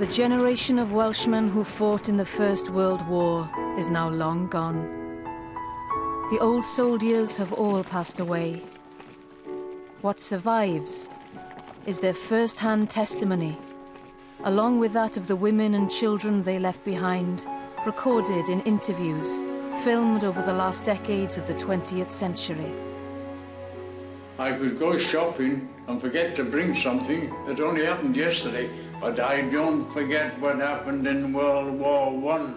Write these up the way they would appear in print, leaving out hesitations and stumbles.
The generation of Welshmen who fought in the First World War is now long gone. The old soldiers have all passed away. What survives is their first-hand testimony, along with that of the women and children they left behind, recorded in interviews, filmed over the last decades of the 20th century. I could go shopping and forget to bring something that only happened yesterday, but I don't forget what happened in World War I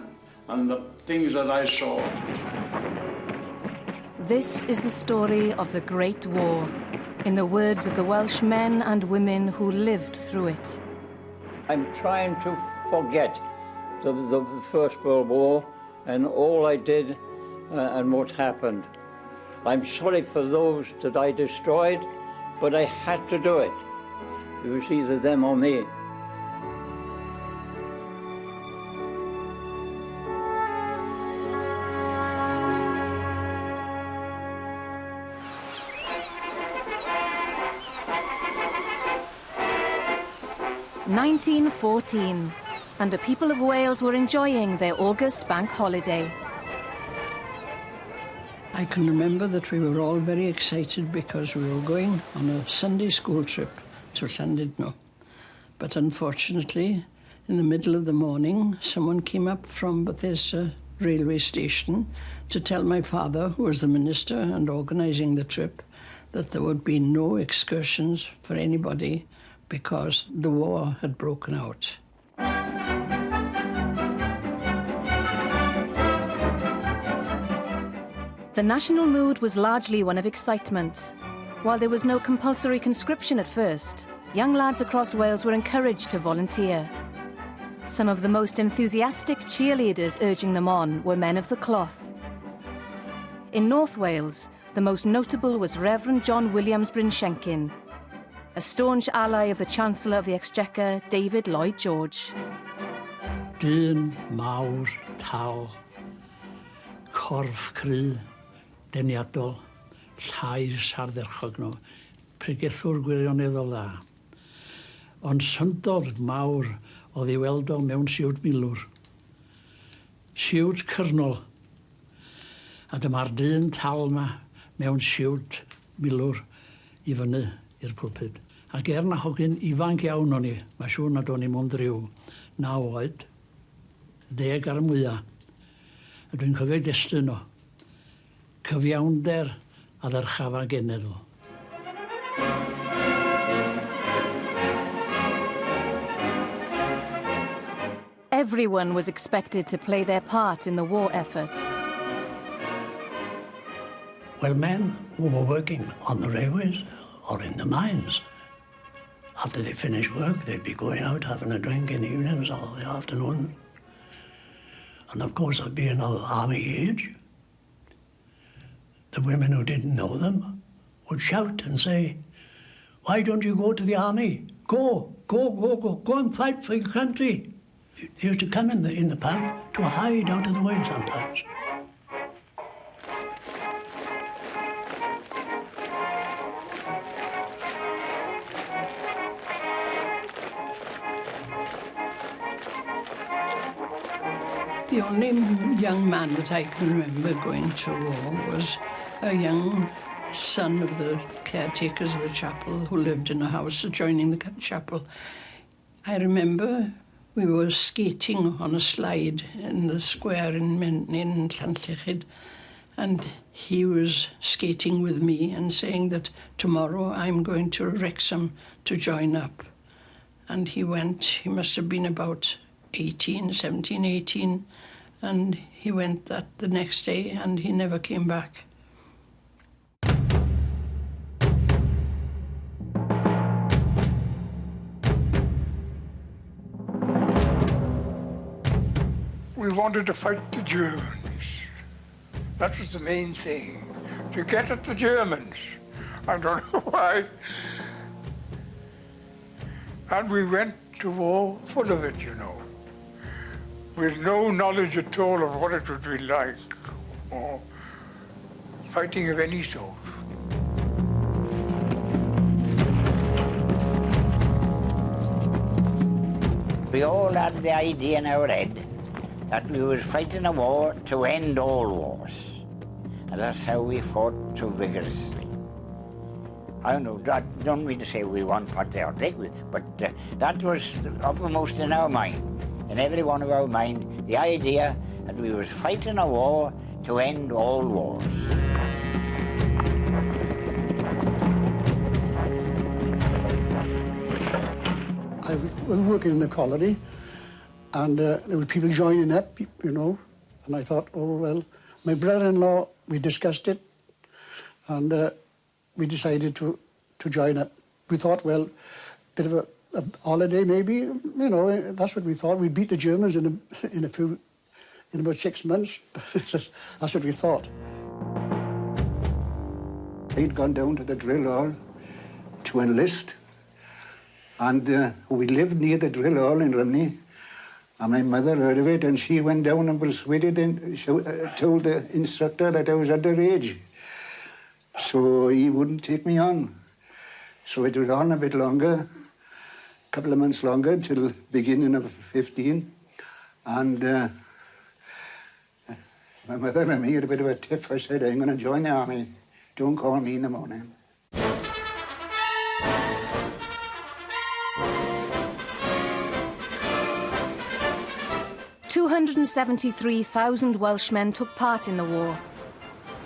and the things that I saw. This is the story of the Great War, in the words of the Welsh men and women who lived through it. I'm trying to forget the First World War and all I did and what happened. I'm sorry for those that I destroyed, but I had to do it. It was either them or me. (1914), and the people of Wales were enjoying their August bank holiday. I can remember that we were all very excited because we were going on a Sunday school trip to Llandudno. But unfortunately, in the middle of the morning, someone came up from Bethesda railway station to tell my father, who was the minister and organising the trip, that there would be no excursions for anybody because the war had broken out. The national mood was largely one of excitement. While there was no compulsory conscription at first, young lads across Wales were encouraged to volunteer. Some of the most enthusiastic cheerleaders urging them on were men of the cloth. In North Wales, the most notable was Reverend John Williams Bryn-Shenkin, a staunch ally of the Chancellor of the Exchequer, David Lloyd George. Dyn mawr tal, corff cry, deniadol, llais ardderchog nhw, pregethwr gwirioneddol dda. Ond syndod mawr oedd ei weld o mewn siwt milwr. Siwt cyrnol. A dyma'r dyn tal yma mewn siwt milwr I fyny i'r pwlpid. Ac na hogyn ifanc iawn o'n I, mae siŵr nad o'n I mond ryw 9 oed, 10 ar y mwyaf. A dwi'n cofio destun o. Cyfiawnder a ddyrchafa genedl. Everyone was expected to play their part in the war effort. Well, men who were working on the railways or in the mines, after they finished work, they'd be going out having a drink in the evenings or the afternoon. And of course, being of army age, the women who didn't know them would shout and say, "Why don't you go to the army? Go and fight for your country." They used to come in the pub to hide out of the way sometimes. The only young man that I can remember going to war was a young son of the caretakers of the chapel who lived in a house adjoining the chapel. I remember we were skating on a slide in the square in Llanllechid, and he was skating with me and saying that tomorrow I'm going to Wrexham to join up. And he went, he must have been about 17, 18, and he went the next day and he never came back. We wanted to fight the Germans. That was the main thing, to get at the Germans. I don't know why. And we went to war full of it, you know, with no knowledge at all of what it would be like, or fighting of any sort. We all had the idea in our head that we was fighting a war to end all wars. And that's how we fought so vigorously. I don't know, I don't mean to say we won patriotic, but that was uppermost in our mind, in every one of our mind, the idea that we was fighting a war to end all wars. I was working in the colony, and there were people joining up, you know, and I thought, oh, well, my brother-in-law, we discussed it, and we decided to join up. We thought, well, bit of a holiday maybe, you know, that's what we thought. We'd beat the Germans in about 6 months. That's what we thought. He'd gone down to the drill hall to enlist, and we lived near the drill hall in Rumney, and my mother heard of it, and she went down and persuaded and told the instructor that I was underage. So he wouldn't take me on. So it was on a bit longer, a couple of months longer, till beginning of 15, and my mother and me had a bit of a tiff. I said, I'm going to join the army. Don't call me in the morning. 273,000 Welshmen took part in the war.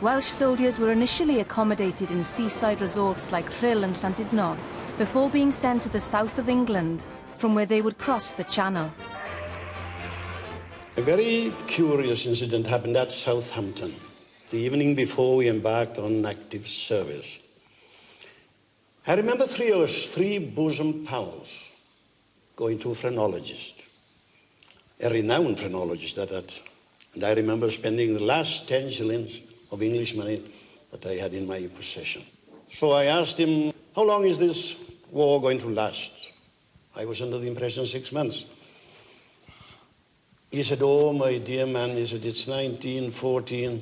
Welsh soldiers were initially accommodated in seaside resorts like Rhyl and Llandudno before being sent to the south of England, from where they would cross the Channel. A very curious incident happened at Southampton the evening before we embarked on active service. I remember three of us, three bosom pals, going to a phrenologist, a renowned phrenologist at that. And I remember spending the last 10 shillings of English money that I had in my possession. So I asked him, how long is this war going to last? I was under the impression 6 months. He said, oh, my dear man, he said, it's 1914.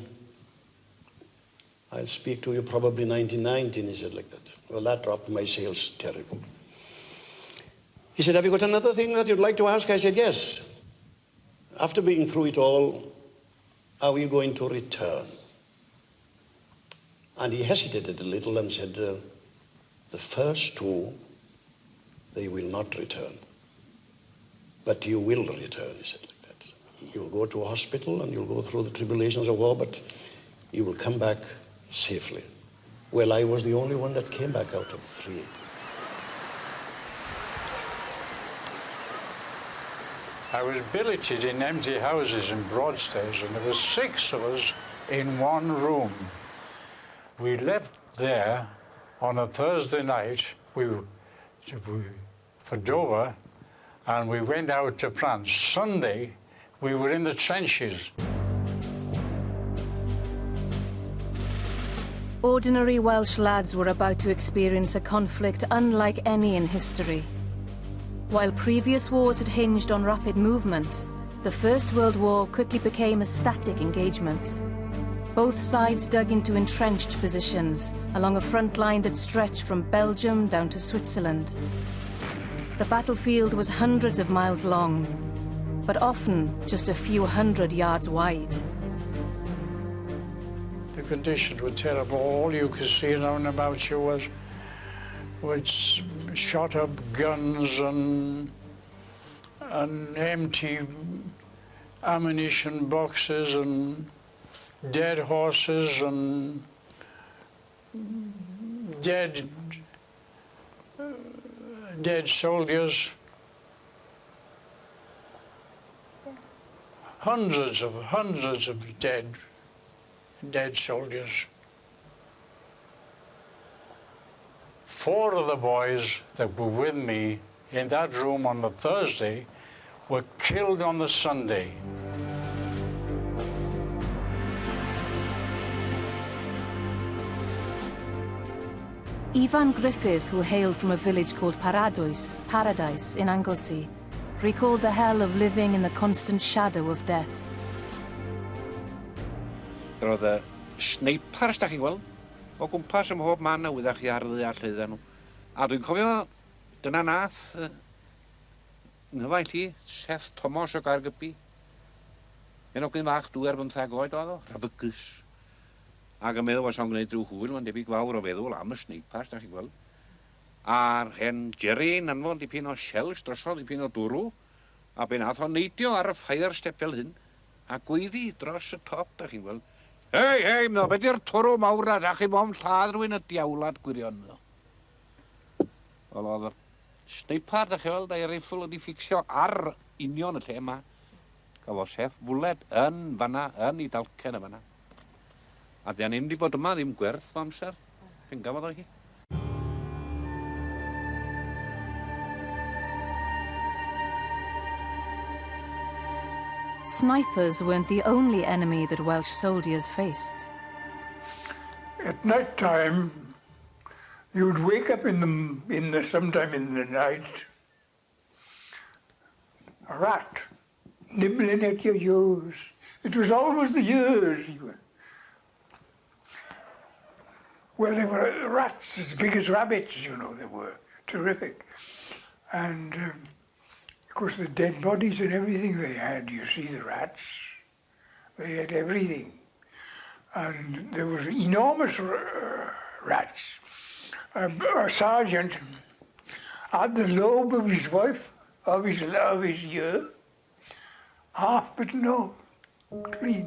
I'll speak to you probably 1919, he said like that. Well, that dropped my sails terrible. He said, have you got another thing that you'd like to ask? I said, yes. After being through it all, are we going to return? And he hesitated a little and said, the first two, they will not return. But you will return, he said like that. You'll go to a hospital and you'll go through the tribulations of war, but you will come back safely. Well, I was the only one that came back out of three. I was billeted in empty houses in Broadstairs, and there were 6 of us in one room. We left there on a Thursday night for Dover, and we went out to France. Sunday, we were in the trenches. Ordinary Welsh lads were about to experience a conflict unlike any in history. While previous wars had hinged on rapid movement, the First World War quickly became a static engagement. Both sides dug into entrenched positions along a front line that stretched from Belgium down to Switzerland. The battlefield was hundreds of miles long, but often just a few hundred yards wide. The conditions were terrible. All you could see around about you was shot-up guns and empty ammunition boxes and dead horses and dead soldiers. Hundreds of dead soldiers. 4 of the boys that were with me in that room on the Thursday were killed on the Sunday. Ivan Griffith, who hailed from a village called Paradise in Anglesey, recalled the hell of living in the constant shadow of death. Roedd y sneipars, da chi'n gweld, o gwmpas ym mhob man a wyddach chi ar ddu a llwyddan nhw. A dwi'n cofio, dyna nath Nghyfaith i, Seth Thomas o Gargybi. Yn ogyn fach dŵr bymthag oed oedd o, rafygus. Ac yn meddwl was o'n gwneud drwy hwyl, mae'n debyg fawr o feddwl am y sneipars, da chi'n gweld. A'r hen Jerry yn anfon dipyn o shells drosodd, dipyn o dwrw, a be nath o'n neidio ar y fire step fel hyn, a gweiddi dros y top, da chi'n gweld. Hei, hei, no, beth yw'r twrw mawr a chi mo'n lladd rwy'n y diawlad gwirion. Wel, oedd yr sneipar, da chi'n gweld, a'i riffl wedi ffixio ar union y lle yma. Gafodd Seth fwled yn fanna, yn ei dalcen y fanna. A ddian ddim wedi bod yma ddim gwerth o amser. Yn gafodd o hi. Snipers weren't the only enemy that Welsh soldiers faced. At night time, you'd wake up sometime in the night, a rat nibbling at your ears. It was always the ears. Well, they were rats as big as rabbits, you know, they were terrific. And of course the dead bodies and everything they had, you see the rats, they had everything. And there were enormous rats. A sergeant had the lobe of his wife, of his ear, half bitten off, clean.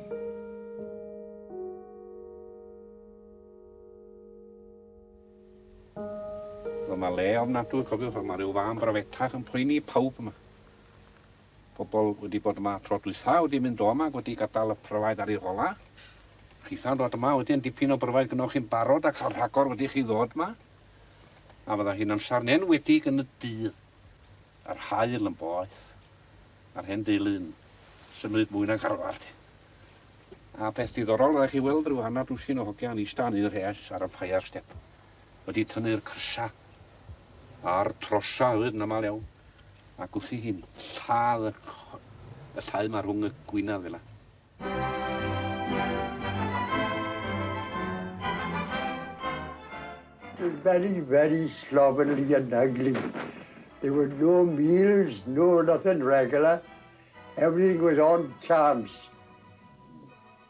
Wel, mae le ofnadwy, cofiwch, mae rhyw fan brofetach yn poeni pawb yma. Pobl wedi bod yma tro dwytha, wedi mynd o yma, wedi gadael y pryfaid ar ei gola. Chitha'n dod yma, wedyn dipyn o bryfaid gynnwch chi'n barod ac ar rhagor wedi chi ddod yma. A fydda hi'n amser nenwedig yn y dydd. A'r hael yn boeth. A'r hen deulu yn symud mwy na'n garfar. A beth diddorol ydych chi weld rhyw hanner dwsin o hogiau'n eista yn un rhes ar y fire step. Wedi tynnu'r crysa a'r trosa ywyd yn amal iawn. A gwthi hi'n lladd y llai mae rhwng y gwynaf fel yna. It was very, very slovenly and ugly. There were no meals, no nothing regular. Everything was on chance.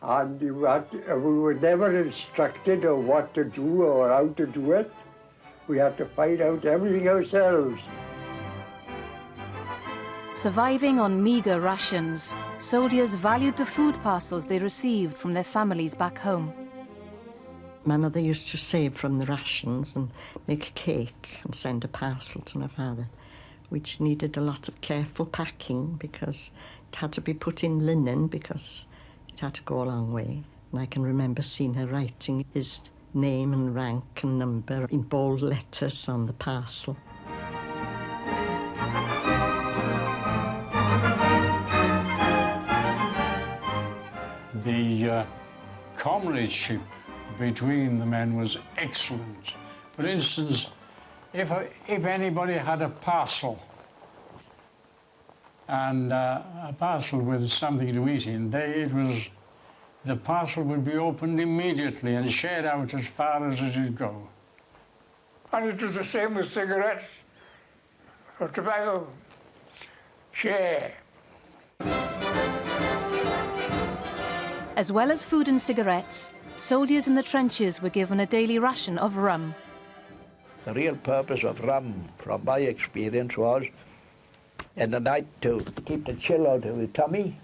And we were never instructed on what to do or how to do it. We had to find out everything ourselves. Surviving on meagre rations, soldiers valued the food parcels they received from their families back home. My mother used to save from the rations and make a cake and send a parcel to my father, which needed a lot of careful packing because it had to be put in linen because it had to go a long way. And I can remember seeing her writing his name and rank and number in bold letters on the parcel. The comradeship between the men was excellent. For instance, if anybody had a parcel, and a parcel with something to eat in, the parcel would be opened immediately and shared out as far as it would go. And it was the same with cigarettes or tobacco. Share. As well as food and cigarettes, soldiers in the trenches were given a daily ration of rum. The real purpose of rum, from my experience, was in the night to keep the chill out of your tummy,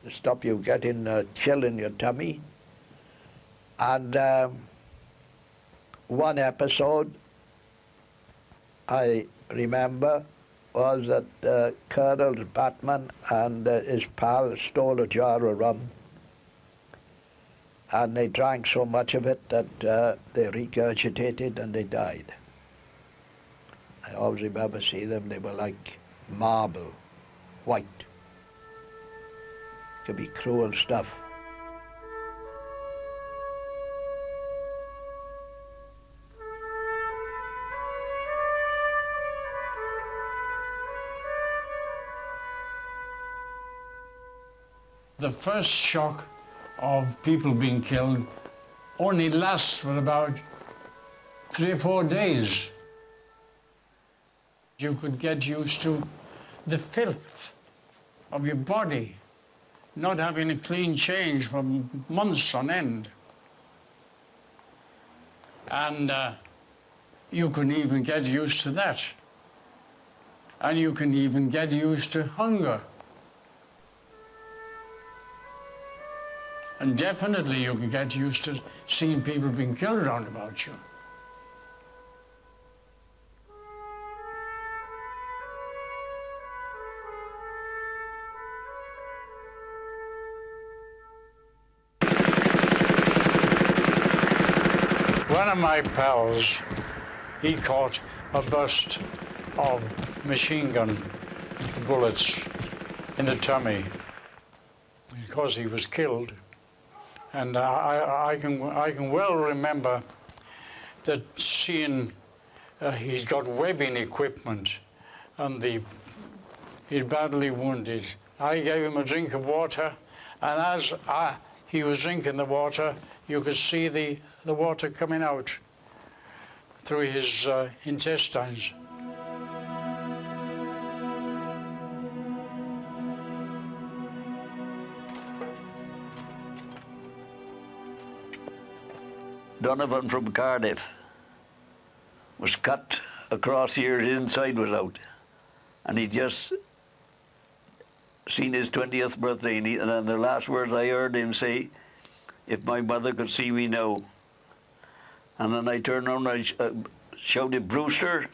to stop you getting chill in your tummy. And one episode I remember was that Colonel Batman and his pal stole a jar of rum. And they drank so much of it that they regurgitated and they died. I always remember seeing them, they were like marble, white. It could be cruel stuff. The first shock of people being killed only lasts for about 3 or 4 days. You could get used to the filth of your body, not having a clean change for months on end. And you can even get used to that. And you can even get used to hunger. And definitely you can get used to seeing people being killed around about you. One of my pals, he caught a burst of machine gun bullets in the tummy because he was killed. And I can well remember that seeing he's got webbing equipment and he's badly wounded. I gave him a drink of water, and as he was drinking the water, you could see the water coming out through his intestines. Donovan from Cardiff was cut across here, his inside was out, and he just seen his 20th birthday, and then the last words I heard him say, "If my mother could see me now." And then I turned around and I shouted, "Brewster,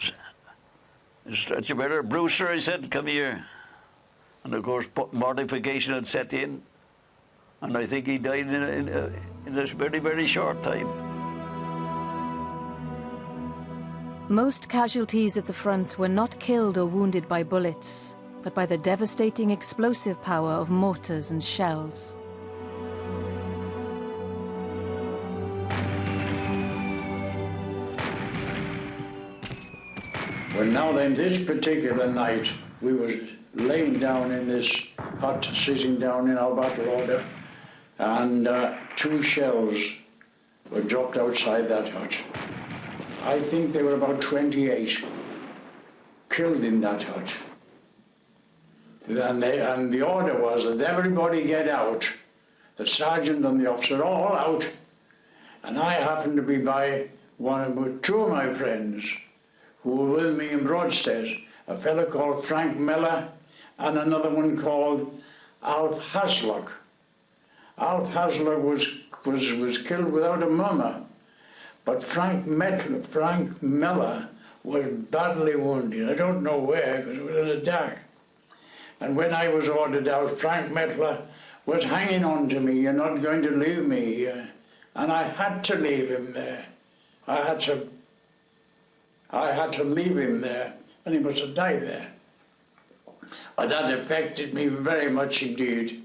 stretcher better, Brewster," I said, "come here." And of course mortification had set in, and I think he died in a very, very short time. Most casualties at the front were not killed or wounded by bullets, but by the devastating explosive power of mortars and shells. Well, now then, this particular night, we was laying down in this hut, sitting down in our battle order, and 2 shells were dropped outside that hut. I think there were about 28 killed in that hut. And the order was that everybody get out, the sergeant and the officer all out, and I happened to be by with 2 of my friends who were with me in Broadstairs, a fellow called Frank Miller and another one called Alf Hasluck. Alf Hasluck was killed without a murmur, but Frank Miller was badly wounded. I don't know where, because it was in the dark. And when I was ordered out, Frank Miller was hanging on to me, "You're not going to leave me here." And I had to leave him there. I had to leave him there, and he must have died there. But that affected me very much indeed.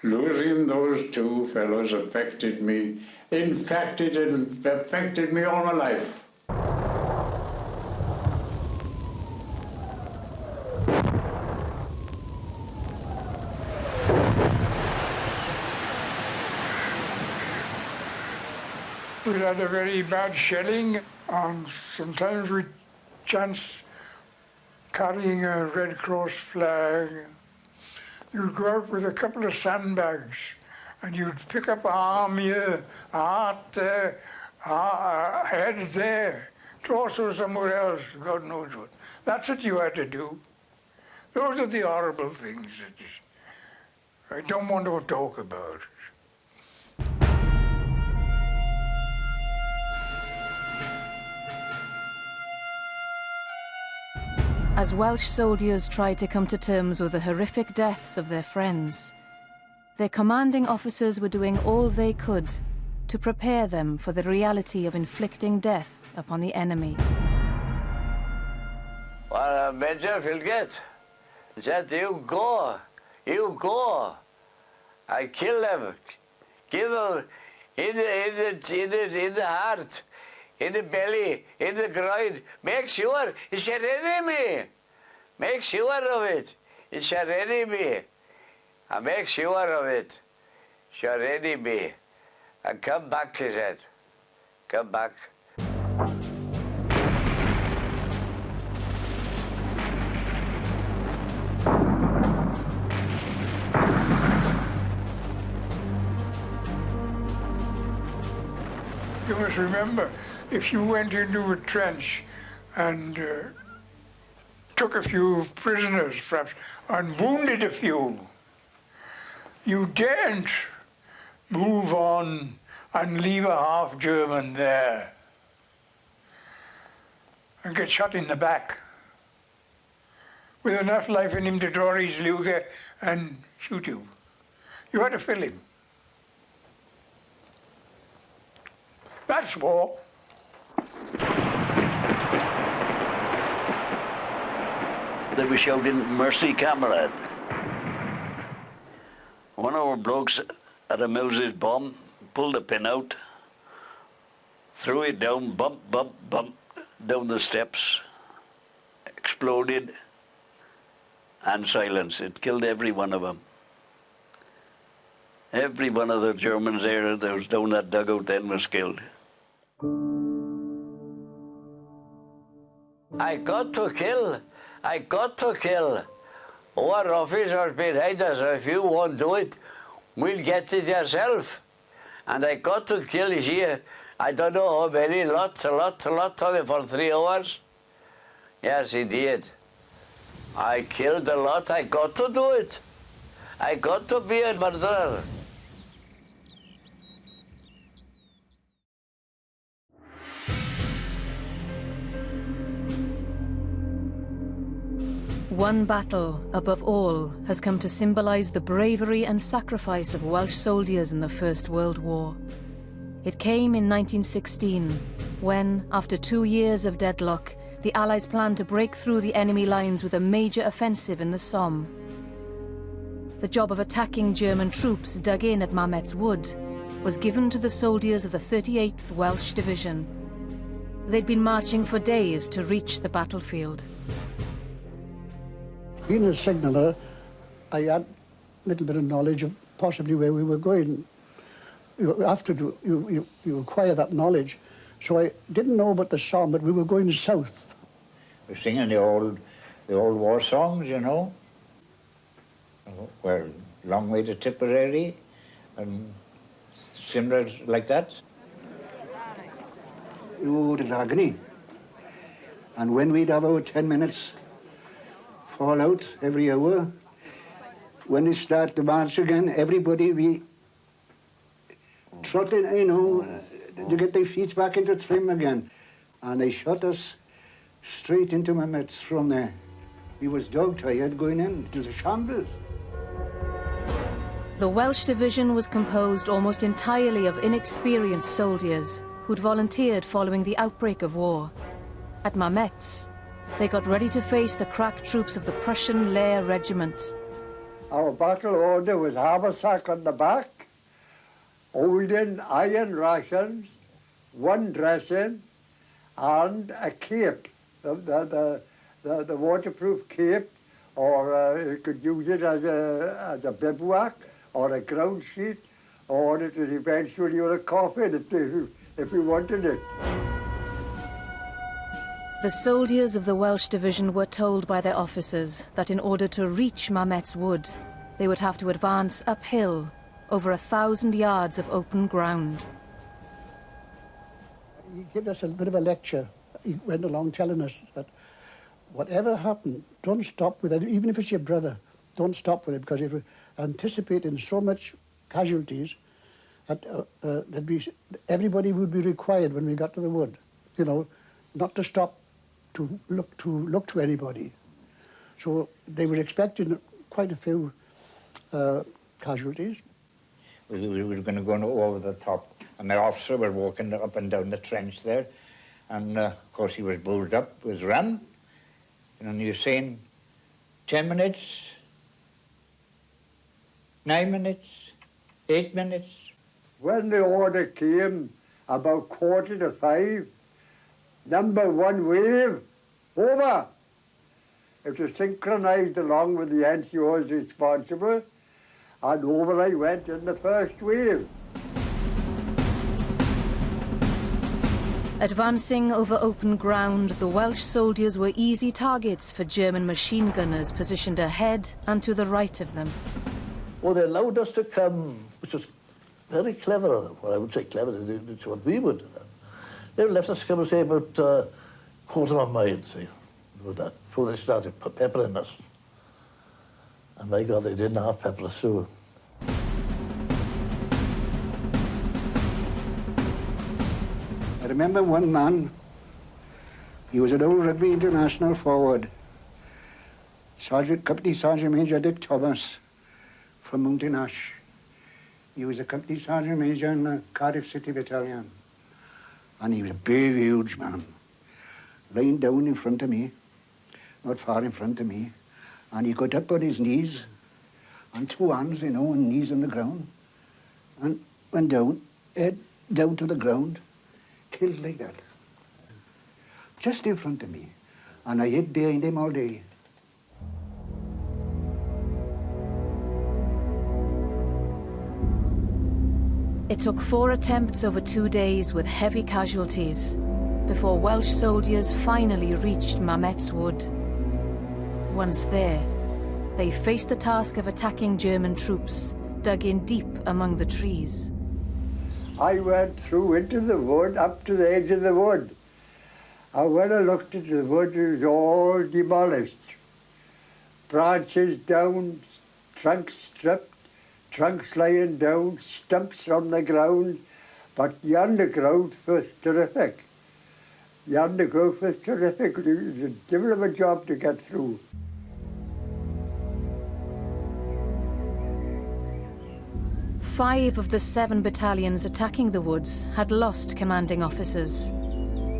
Losing those 2 fellows affected me. In fact, it affected me all my life. We had a very bad shelling, and sometimes we chanced carrying a Red Cross flag. You'd go out with a couple of sandbags, and you'd pick up an arm here, a heart there, a head there, torso somewhere else, God knows what. That's what you had to do. Those are the horrible things that I don't want to talk about. As Welsh soldiers tried to come to terms with the horrific deaths of their friends, their commanding officers were doing all they could to prepare them for the reality of inflicting death upon the enemy. Well, Major Philgate said, you go, I kill them, give them in the heart, in the belly, in the groin. Make sure it's your enemy. Make sure of it. It's your enemy. And make sure of it. It's your enemy. And come back, he said. Come back. You must remember, if you went into a trench and took a few prisoners, perhaps, and wounded a few, you daren't move on and leave a half German there and get shot in the back with enough life in him to draw his Luger and shoot you. You had to fill him. That's war. They were shouting, "Mercy, comrade." One of our blokes had a Moses bomb, pulled the pin out, threw it down, bump, bump, bump, down the steps, exploded, and silence. It killed every one of them. Every one of the Germans there that was down that dugout then was killed. I got to kill. I got to kill. Our officers behind us, if you won't do it, we'll get it yourself. And I got to kill here. I don't know how many, lots of them for 3 hours. Yes, he did. I killed a lot. I got to do it. I got to be a murderer. One battle, above all, has come to symbolise the bravery and sacrifice of Welsh soldiers in the First World War. It came in 1916, when, after 2 years of deadlock, the Allies planned to break through the enemy lines with a major offensive in the Somme. The job of attacking German troops dug in at Mametz Wood was given to the soldiers of the 38th Welsh Division. They'd been marching for days to reach the battlefield. Being a signaller, I had a little bit of knowledge of possibly where we were going. You have to do, you acquire that knowledge. So I didn't know about the Somme, but we were going south. We're singing the old war songs, you know. Well, Long Way to Tipperary, and similar like that. We would have agony. And when we'd have our 10 minutes fall out every hour, when they start the march again, everybody be trotting, you know, to get their feet back into trim again. And they shot us straight into Mametz from there. We was dog-tired going in to the shambles. The Welsh division was composed almost entirely of inexperienced soldiers who'd volunteered following the outbreak of war. At Mametz, they got ready to face the crack troops of the Prussian Lehr Regiment. Our battle order was haversack on the back, holding iron rations, one dressing, and a cape, the waterproof cape, or you could use it as a bivouac, or a ground sheet, or it was eventually a coffin if you wanted it. The soldiers of the Welsh division were told by their officers that in order to reach Mametz Wood, they would have to advance uphill over 1,000 yards of open ground. He gave us a bit of a lecture. He went along telling us that whatever happened, don't stop with it, even if it's your brother, don't stop with it, because if you're anticipating so much casualties, that everybody would be required when we got to the wood, you know, not to stop to look to anybody. So they were expecting quite a few casualties. We were going to go over the top, and the officer was walking up and down the trench there, and of course he was bulled up, was run, and he was saying 10 minutes, 9 minutes, 8 minutes. When the order came about 4:45, number 1 wave, over. It was synchronized along with the NCOs responsible, and over I went in the first wave. Advancing over open ground, the Welsh soldiers were easy targets for German machine gunners positioned ahead and to the right of them. Well, they allowed us to come, which was very clever of them. Well, I would say clever, it's what we would do. They left us, come and say, about quarter of a mile, see, with that, before they started peppering us. And my God, they didn't have pepper too. I remember one man, he was an old rugby international forward, Company Sergeant Major Dick Thomas from Mountain Ash. He was a Company Sergeant Major in the Cardiff City Battalion. And he was a big, huge man, lying down in front of me, not far in front of me. And he got up on his knees, on two hands, you know, and knees on the ground, and went down, head down to the ground, killed like that, just in front of me. And I hid behind him all day. It took 4 attempts over 2 days with heavy casualties before Welsh soldiers finally reached Mamet's Wood. Once there, they faced the task of attacking German troops dug in deep among the trees. I went through into the wood, up to the edge of the wood. And when I looked at the wood, it was all demolished. Branches down, trunks stripped, trunks lying down, stumps on the ground. But the undergrowth was terrific. The undergrowth was terrific. It was a devil of a job to get through. Five of the 7 battalions attacking the woods had lost commanding officers,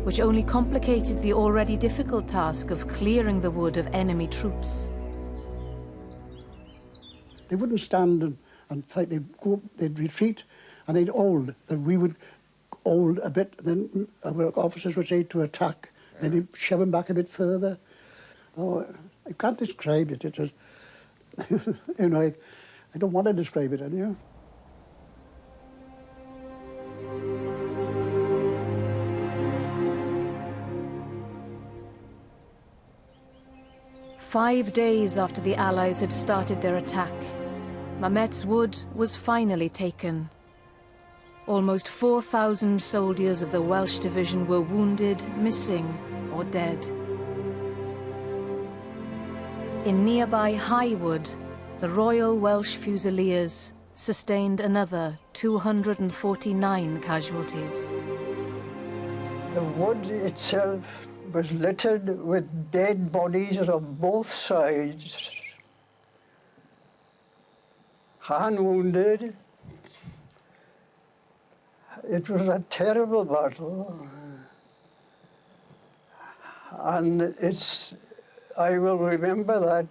which only complicated the already difficult task of clearing the wood of enemy troops. They wouldn't stand and fight. They'd retreat, and they'd hold. And we would hold a bit. Then our officers would say to attack. Then they'd shove them back a bit further. Oh, I can't describe it. It was, you know, I don't want to describe it anymore. Five days after the Allies had started their attack, Mamet's Wood was finally taken. Almost 4,000 soldiers of the Welsh division were wounded, missing, or dead. In nearby High Wood, the Royal Welsh Fusiliers sustained another 249 casualties. The wood itself was littered with dead bodies on both sides. Hand-wounded. It was a terrible battle. And I will remember that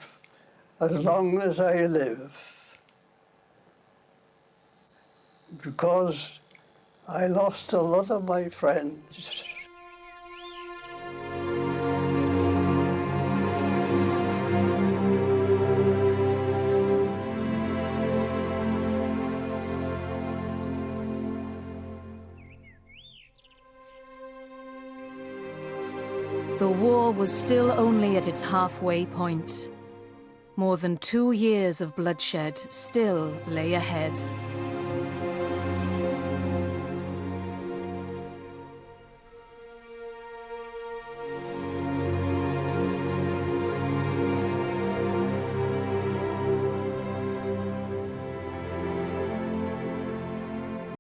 as long as I live. Because I lost a lot of my friends. The war was still only at its halfway point. More than 2 years of bloodshed still lay ahead.